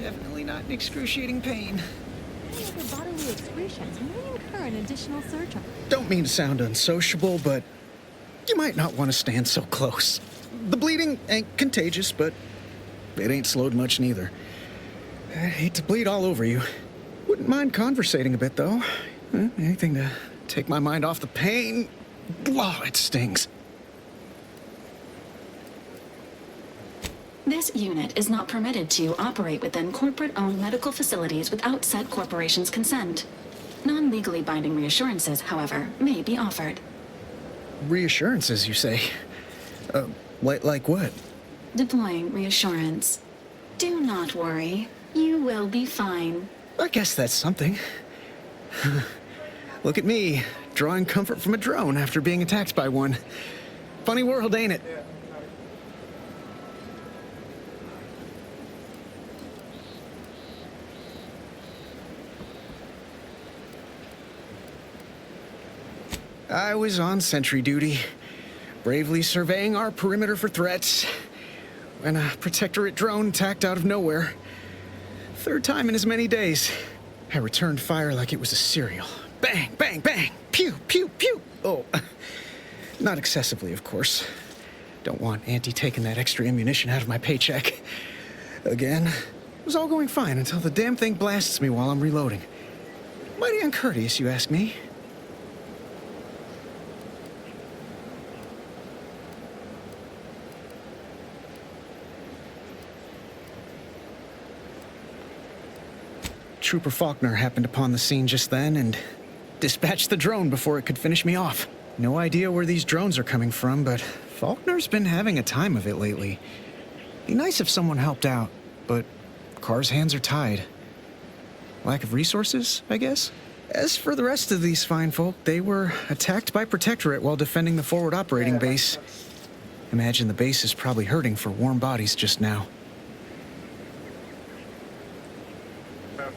Definitely not in excruciating pain. Any other bodily excretions may incur an additional surcharge. Don't mean to sound unsociable, but you might not want to stand so close. The bleeding ain't contagious, but it ain't slowed much neither. I hate to bleed all over you. Wouldn't mind conversating a bit, though. Anything to take my mind off the pain. Oh, it stings. This unit is not permitted to operate within corporate-owned medical facilities without said corporation's consent. Non-legally binding reassurances, however, may be offered. Reassurances, you say? Like what? Deploying reassurance. Do not worry. You will be fine. I guess that's something. Look at me, drawing comfort from a drone after being attacked by one. Funny world, ain't it? I was on sentry duty, bravely surveying our perimeter for threats, when a Protectorate drone attacked out of nowhere. Third time in as many days. I returned fire like it was a cereal. Bang, bang, bang! Pew, pew, pew! Oh, not excessively, of course. Don't want Auntie taking that extra ammunition out of my paycheck. Again, it was all going fine until the damn thing blasts me while I'm reloading. Mighty uncourteous, you ask me. Trooper Faulkner happened upon the scene just then and dispatched the drone before it could finish me off. No idea where these drones are coming from, but Faulkner's been having a time of it lately. Be nice if someone helped out, but Carr's hands are tied. Lack of resources, I guess? As for the rest of these fine folk, they were attacked by Protectorate while defending the forward operating base. Imagine the base is probably hurting for warm bodies just now.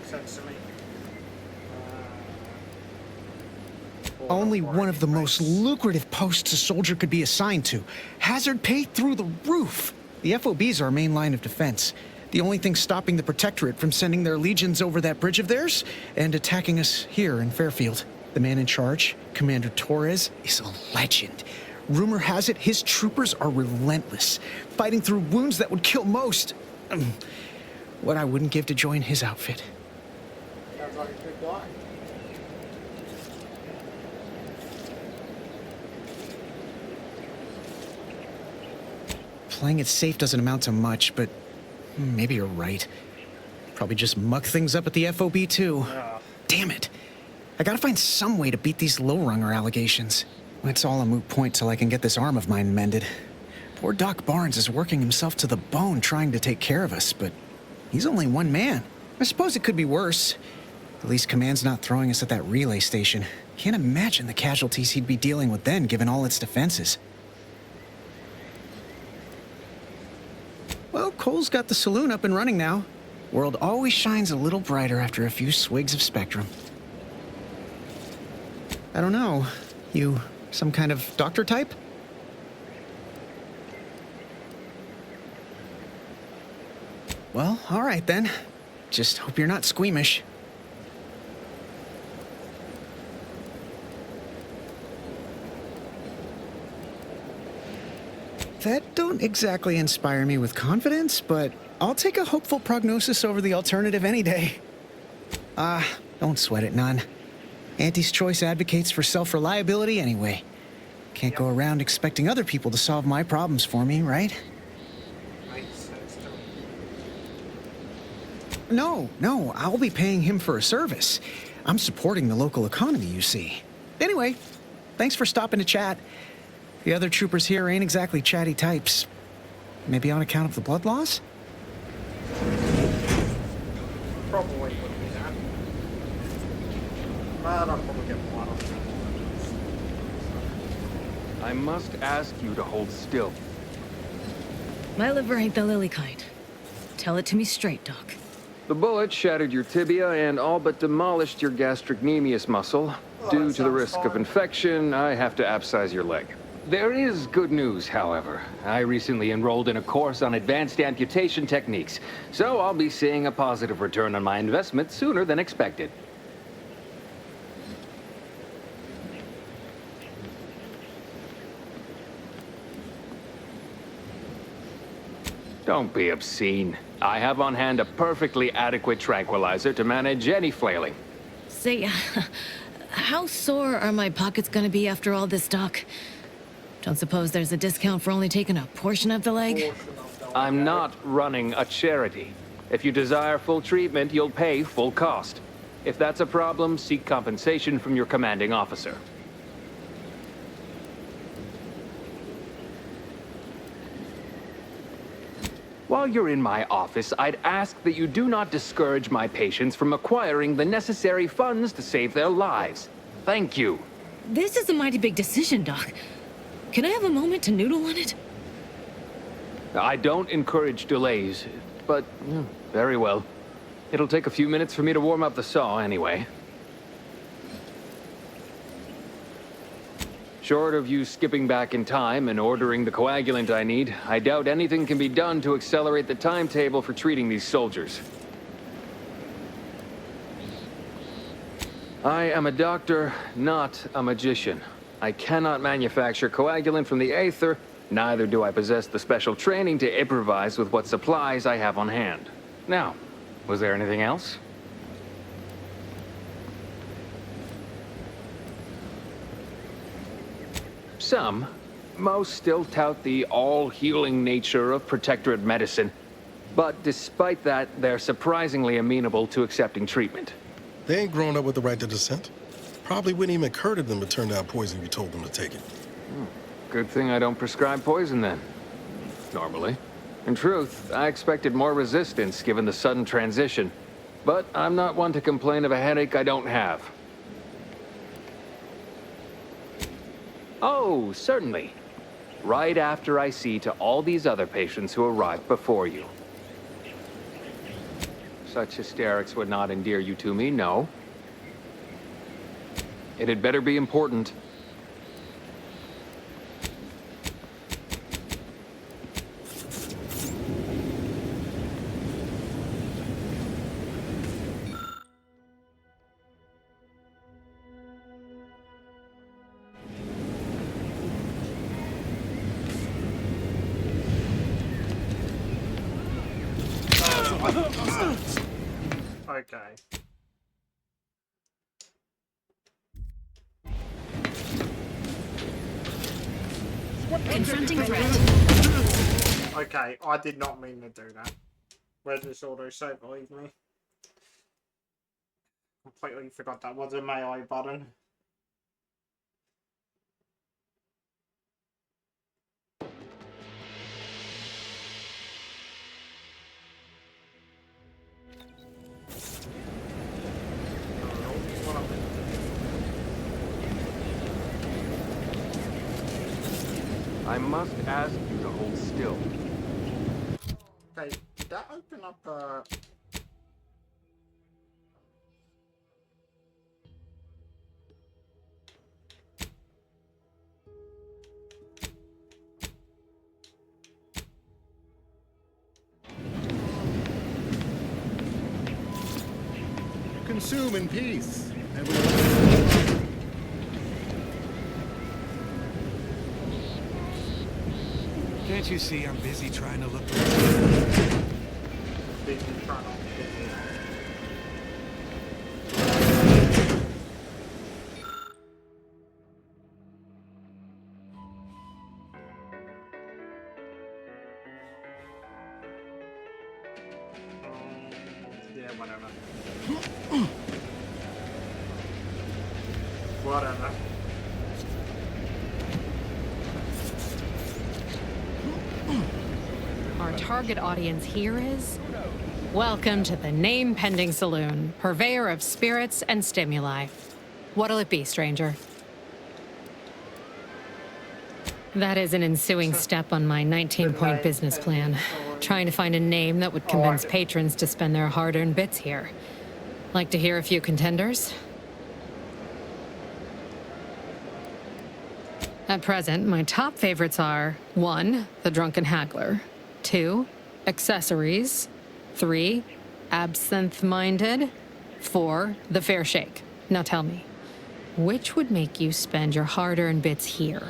Sense to me. Only one of the most lucrative posts a soldier could be assigned to. Hazard pay through the roof. The FOB's our main line of defense. The only thing stopping the Protectorate from sending their legions over that bridge of theirs and attacking us here in Fairfield. The man in charge, Commander Torres, is a legend. Rumor has it his troopers are relentless, fighting through wounds that would kill most. What I wouldn't give to join his outfit. Sounds like a good guy. Playing it safe doesn't amount to much, but maybe you're right. Probably just muck things up at the FOB, too. Damn it. I gotta find some way to beat these low-runger allegations. It's all a moot point till I can get this arm of mine mended. Poor Doc Barnes is working himself to the bone trying to take care of us, but he's only one man. I suppose it could be worse. At least Command's not throwing us at that relay station. Can't imagine the casualties he'd be dealing with then, given all its defenses. Well, Cole's got the saloon up and running now. World always shines a little brighter after a few swigs of Spectrum. I don't know. You some kind of doctor type? Well, all right then. Just hope you're not squeamish. That don't exactly inspire me with confidence, but I'll take a hopeful prognosis over the alternative any day. Don't sweat it none. Auntie's Choice advocates for self-reliability anyway. Can't go around expecting other people to solve my problems for me, right? Makes sense to me. No, I'll be paying him for a service. I'm supporting the local economy, you see. Anyway, thanks for stopping to chat. The other troopers here ain't exactly chatty types. Maybe on account of the blood loss? Probably would be that. But I'll probably get one on I must ask you to hold still. My liver ain't the lily kind. Tell it to me straight, Doc. The bullet shattered your tibia and all but demolished your gastrocnemius muscle. Due to the risk of infection, I have to abscise your leg. There is good news, however. I recently enrolled in a course on advanced amputation techniques, so I'll be seeing a positive return on my investment sooner than expected. Don't be obscene. I have on hand a perfectly adequate tranquilizer to manage any flailing. Say, how sore are my pockets gonna be after all this talk? Don't suppose there's a discount for only taking a portion of the leg? Portion of the I'm not running a charity. If you desire full treatment, you'll pay full cost. If that's a problem, seek compensation from your commanding officer. While you're in my office, I'd ask that you do not discourage my patients from acquiring the necessary funds to save their lives. Thank you. This is a mighty big decision, Doc. Can I have a moment to noodle on it? I don't encourage delays, but very well. It'll take a few minutes for me to warm up the saw anyway. Short of you skipping back in time and ordering the coagulant I need, I doubt anything can be done to accelerate the timetable for treating these soldiers. I am a doctor, not a magician. I cannot manufacture coagulant from the aether, neither do I possess the special training to improvise with what supplies I have on hand. Now, was there anything else? Most still tout the all-healing nature of Protectorate medicine. But despite that, they're surprisingly amenable to accepting treatment. They ain't grown up with the right to dissent. Probably wouldn't even occur to them to turn down poison if you told them to take it. Good thing I don't prescribe poison then. Normally. In truth, I expected more resistance given the sudden transition. But I'm not one to complain of a headache I don't have. Oh, certainly. Right after I see to all these other patients who arrived before you. Such hysterics would not endear you to me, no. It had better be important. Okay. Confronting threat. Okay, I did not mean to do that. Where does auto-save leave me? Completely forgot that was a melee button. I must ask you to hold still. Okay, did that open up Consume in peace. Can't you see I'm busy trying to look? Busy trying to yeah, whatever. Whatever. Our target audience here is... Welcome to the name-pending saloon, purveyor of spirits and stimuli. What'll it be, stranger? That is an ensuing step on my 19-point business plan. Trying to find a name that would convince patrons to spend their hard-earned bits here. Like to hear a few contenders? At present, my top favorites are 1. The Drunken Haggler, 2. Accessories, 3. Absinthe-Minded, 4. The Fair Shake. Now tell me, which would make you spend your hard-earned bits here?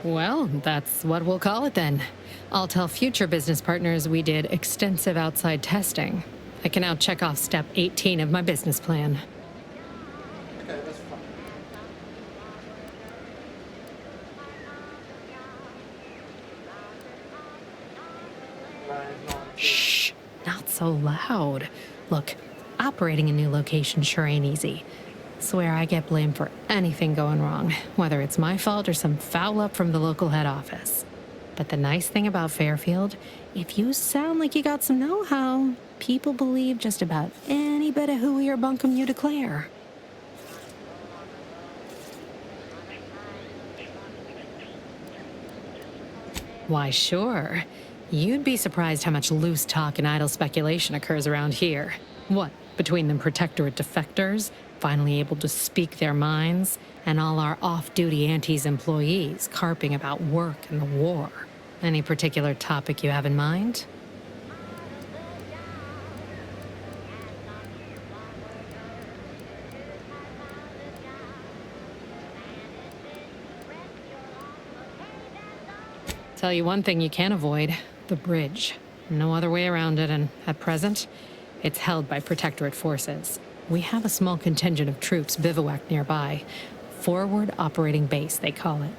Well, that's what we'll call it then. I'll tell future business partners we did extensive outside testing. I can now check off step 18 of my business plan. Okay, that's fine. Shh, not so loud. Look, operating a new location sure ain't easy. Swear I get blamed for anything going wrong, whether it's my fault or some foul up from the local head office. But the nice thing about Fairfield, if you sound like you got some know-how, people believe just about any bit of hooey or bunkum you declare. Why, sure. You'd be surprised how much loose talk and idle speculation occurs around here. What, between the Protectorate defectors, finally able to speak their minds, and all our off-duty Antes employees carping about work and the war. Any particular topic you have in mind? Tell you one thing you can't avoid, the bridge. No other way around it, and at present, it's held by Protectorate forces. We have a small contingent of troops bivouacked nearby. Forward Operating Base, they call it.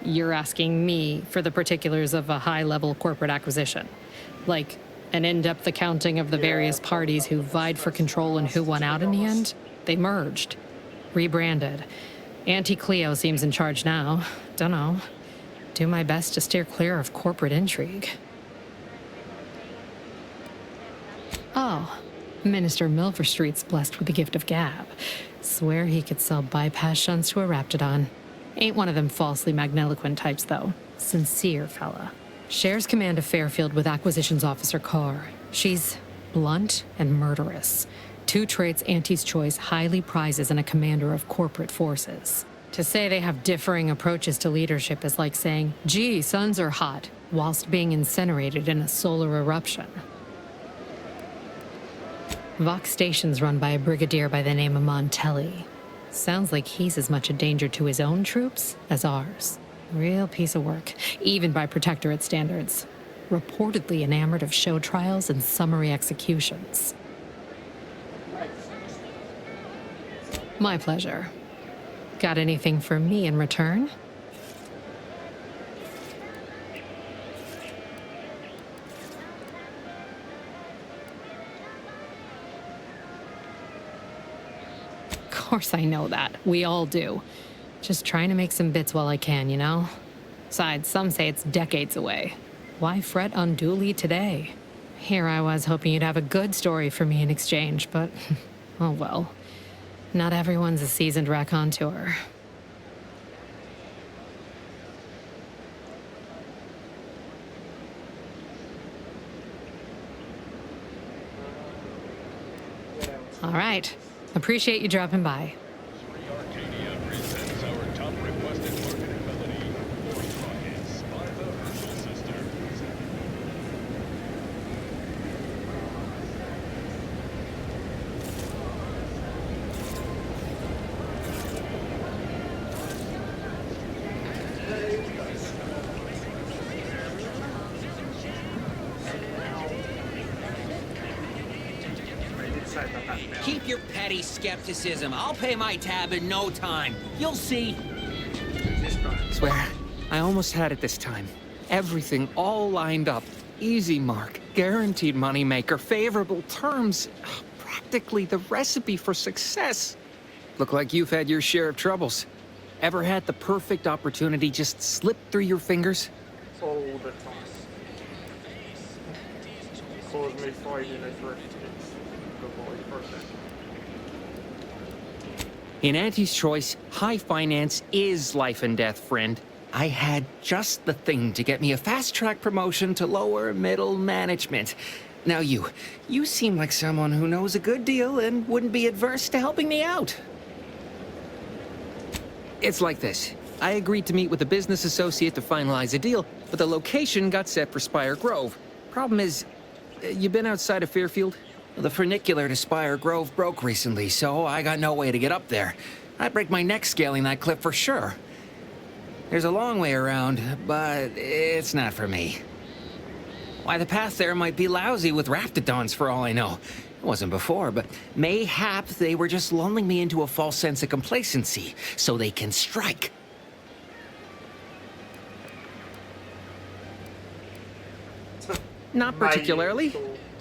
You're asking me for the particulars of a high-level corporate acquisition. Like, an in-depth accounting of the various parties who vied for control and who won out in the end? They merged. Rebranded. Auntie Cleo seems in charge now. Dunno. Do my best to steer clear of corporate intrigue. Oh, Minister Milverstreet's blessed with the gift of gab. Swear he could sell bypass shunts to a Raptidon. Ain't one of them falsely magniloquent types, though. Sincere fella. Shares command of Fairfield with Acquisitions Officer Carr. She's blunt and murderous. 2 traits Auntie's Choice highly prizes in a commander of corporate forces. To say they have differing approaches to leadership is like saying, gee, suns are hot, whilst being incinerated in a solar eruption. Vox Station's run by a brigadier by the name of Montelli. Sounds like he's as much a danger to his own troops as ours. Real piece of work, even by Protectorate standards. Reportedly enamored of show trials and summary executions. My pleasure. Got anything for me in return? Of course I know that. We all do. Just trying to make some bits while I can, you know? Besides, some say it's decades away. Why fret unduly today? Here I was hoping you'd have a good story for me in exchange, but oh well. Not everyone's a seasoned raconteur. All right. Appreciate you dropping by. Arcadia presents our top requested marketability. Force Rockets by the Herschel Sisters. Keep your petty skepticism. I'll pay my tab in no time. You'll see. Swear, I almost had it this time. Everything all lined up. Easy mark, guaranteed moneymaker, favorable terms. Practically the recipe for success. Look like you've had your share of troubles. Ever had the perfect opportunity just slip through your fingers? All the time. Cause me fighting it for good boy person. In Auntie's choice, high finance is life and death, friend. I had just the thing to get me a fast-track promotion to lower middle management. Now you seem like someone who knows a good deal and wouldn't be adverse to helping me out. It's like this. I agreed to meet with a business associate to finalize a deal, but the location got set for Spire Grove. Problem is, you been outside of Fairfield? The funicular to Spire Grove broke recently, so I got no way to get up there. I'd break my neck scaling that cliff for sure. There's a long way around, but it's not for me. Why, the path there might be lousy with raptidons for all I know. It wasn't before, but mayhap they were just lulling me into a false sense of complacency so they can strike. Not particularly.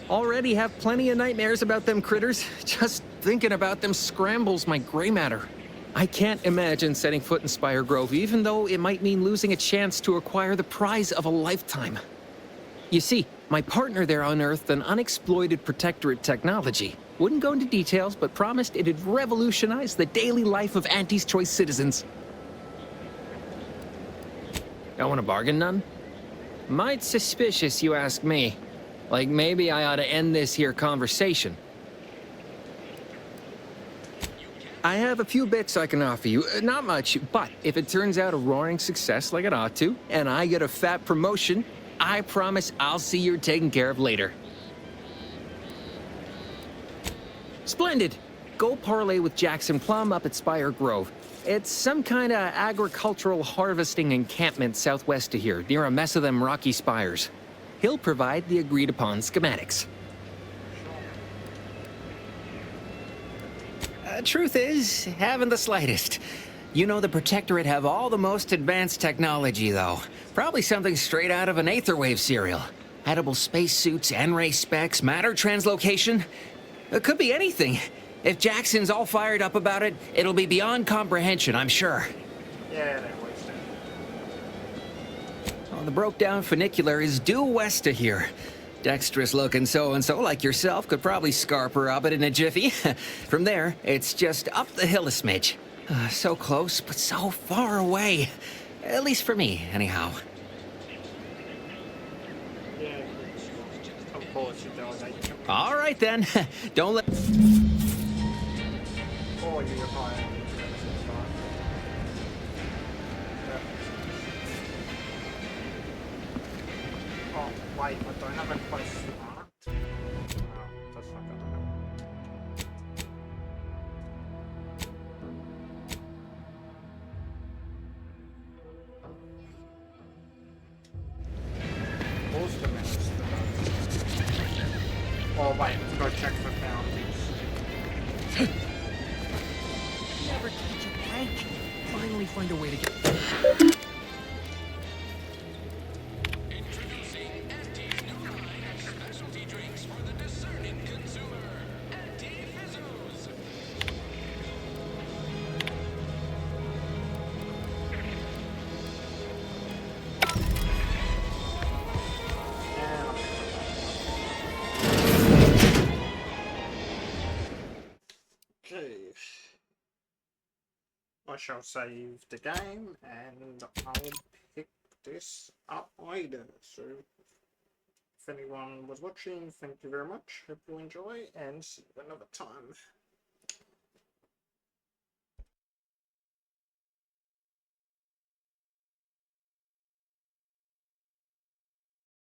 Already have plenty of nightmares about them critters. Just thinking about them scrambles my gray matter. I can't imagine setting foot in Spire Grove, even though it might mean losing a chance to acquire the prize of a lifetime. You see, my partner there unearthed an unexploited Protectorate technology. Wouldn't go into details, but promised it'd revolutionize the daily life of Auntie's Choice citizens. Don't want to bargain none? Might suspicious, you ask me. Like, maybe I ought to end this here conversation. I have a few bits I can offer you. Not much, but if it turns out a roaring success like it ought to, and I get a fat promotion, I promise I'll see you're taken care of later. Splendid! Go parlay with Jackson Plum up at Spire Grove. It's some kind of agricultural harvesting encampment southwest of here, near a mess of them rocky spires. He'll provide the agreed-upon schematics. Truth is, haven't the slightest. You know the Protectorate have all the most advanced technology, though. Probably something straight out of an Aetherwave serial. Edible spacesuits, N-ray specs, matter translocation. It could be anything. If Jackson's all fired up about it, it'll be beyond comprehension, I'm sure. Yeah, that was it. Well, the broke-down funicular is due west of here. Dexterous-looking so-and-so like yourself could probably scarp her up it in a jiffy. From there, it's just up the hill a smidge. So close, but so far away. At least for me, anyhow. Yeah, of course you don't. All right, then. Don't let... Oh, you're fine. Oh, wait, I don't have a place marked. No, that's not gonna happen. What's the minister? Oh, wait, let's go check for bounties. Never catch a bank. Finally find a way to get... Introducing Auntie's new line of specialty drinks for the discerning consumer. Auntie Fizzos. Okay. I shall save the game and I'll pick this up later. So, if anyone was watching, thank you very much. Hope you enjoy and see you another time.